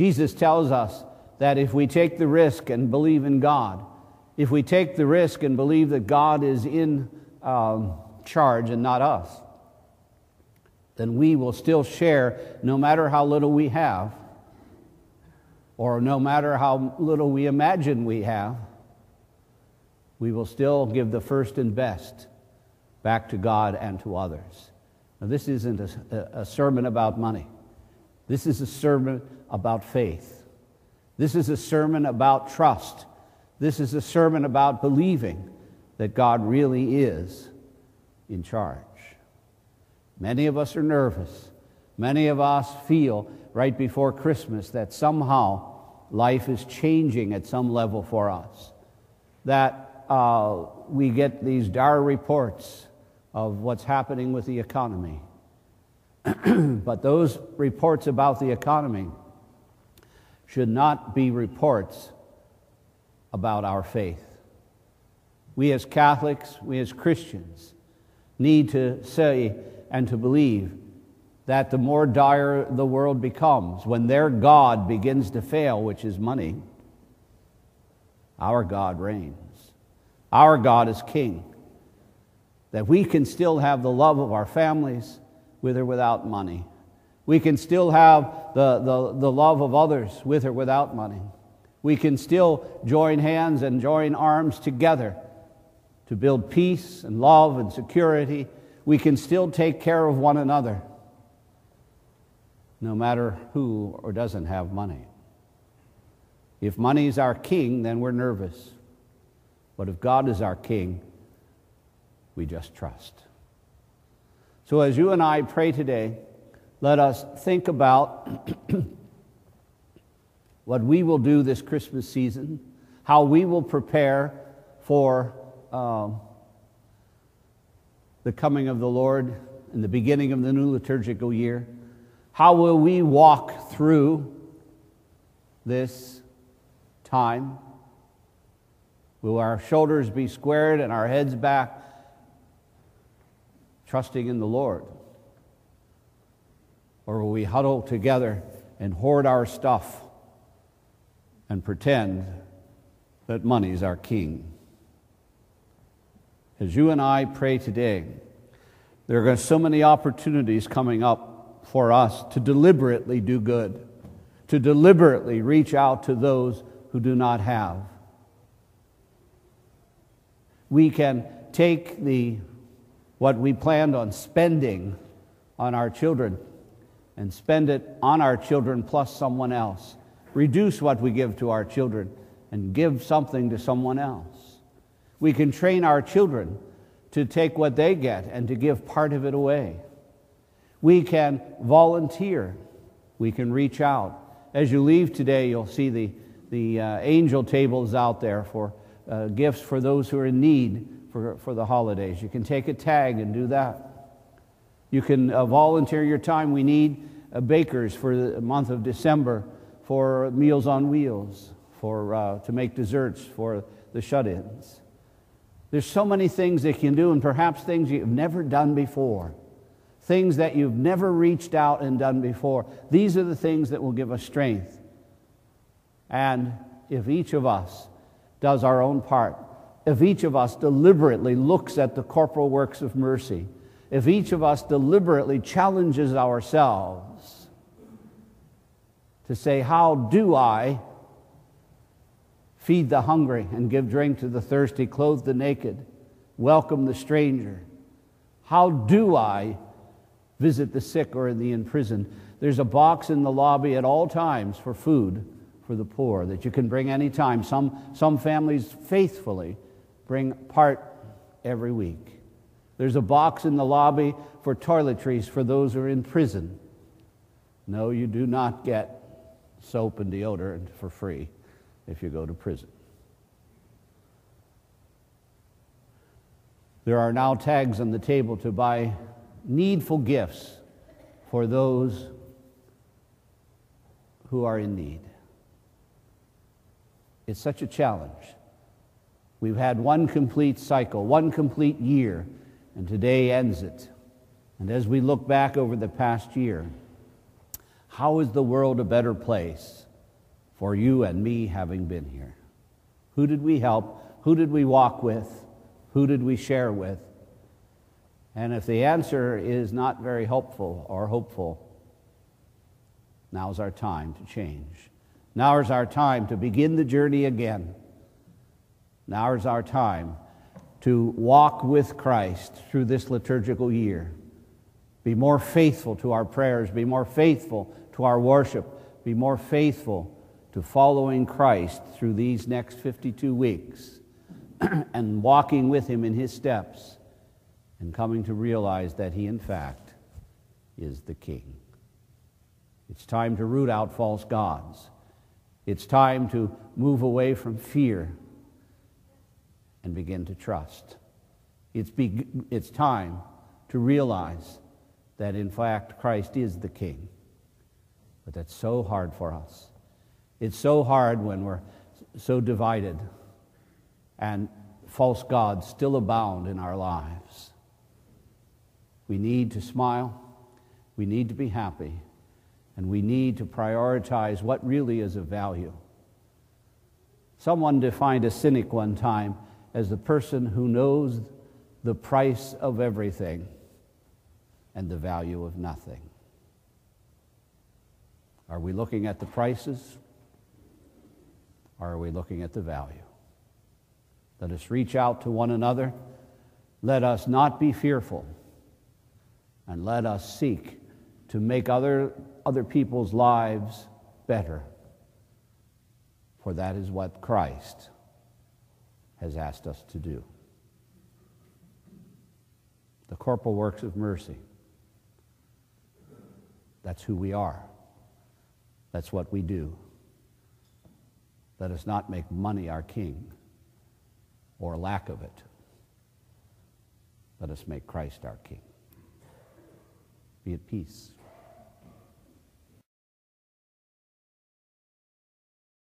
Jesus tells us that if we take the risk and believe in God, if we take the risk and believe that God is in charge and not us, then we will still share no matter how little we have, or no matter how little we imagine we have. We will still give the first and best back to God and to others. Now, this isn't a sermon about money. This is a sermon about faith. This is a sermon about trust. This is a sermon about believing that God really is in charge. Many of us are nervous. Many of us feel right before Christmas that somehow life is changing at some level for us. That we get these dire reports of what's happening with the economy. But those reports about the economy should not be reports about our faith. We as Catholics, we as Christians, need to say and to believe that the more dire the world becomes, when their God begins to fail, which is money, our God reigns. Our God is King. That we can still have the love of our families with or without money. We can still have the love of others with or without money. We can still join hands and join arms together to build peace and love and security. We can still take care of one another, no matter who or doesn't have money. If money is our king, then we're nervous. But if God is our king, we just trust. So as you and I pray today, let us think about what we will do this Christmas season, how we will prepare for the coming of the Lord and the beginning of the new liturgical year. How will we walk through this time? Will our shoulders be squared and our heads back, trusting in the Lord? Or will we huddle together and hoard our stuff and pretend that money's our king? As you and I pray today, there are so many opportunities coming up for us to deliberately do good, to deliberately reach out to those who do not have. We can take what we planned on spending on our children and spend it on our children plus someone else. Reduce what we give to our children and give something to someone else. We can train our children to take what they get and to give part of it away. We can volunteer. We can reach out. As you leave today, you'll see the angel tables out there for gifts for those who are in need for the holidays. You can take a tag and do that. You can volunteer your time. We need bakers for the month of December for Meals on Wheels, to make desserts for the shut-ins. There's so many things that you can do, and perhaps things you've never done before. Things that you've never reached out and done before. These are the things that will give us strength. And if each of us does our own part, if each of us deliberately looks at the corporal works of mercy, if each of us deliberately challenges ourselves to say, how do I feed the hungry and give drink to the thirsty, clothe the naked, welcome the stranger? How do I visit the sick or the imprisoned? There's a box in the lobby at all times for food for the poor that you can bring any time. Some families faithfully bring part every week. There's a box in the lobby for toiletries for those who are in prison. No, you do not get soap and deodorant for free if you go to prison. There are now tags on the table to buy needful gifts for those who are in need. It's such a challenge. We've had one complete cycle, one complete year, and today ends it. And as we look back over the past year, how is the world a better place for you and me having been here. Who did we help? Who did we walk with? Who did we share with? And if the answer is not very helpful or hopeful, now's our time to change. Now is our time to begin the journey again. Now is our time to walk with Christ through this liturgical year. Be more faithful to our prayers. Be more faithful to our worship. Be more faithful to following Christ through these next 52 weeks and walking with Him in His steps and coming to realize that He, in fact, is the King. It's time to root out false gods. It's time to move away from fear and begin to trust. It's time to realize that, in fact, Christ is the King. But that's so hard for us. It's so hard when we're so divided and false gods still abound in our lives. We need to smile. We need to be happy. And we need to prioritize what really is of value. Someone defined a cynic one time as the person who knows the price of everything and the value of nothing. Are we looking at the prices, or are we looking at the value? Let us reach out to one another. Let us not be fearful, and let us seek to make other people's lives better, for that is what Christ has asked us to do. The corporal works of mercy. That's who we are. That's what we do. Let us not make money our king, or lack of it. Let us make Christ our King. Be at peace.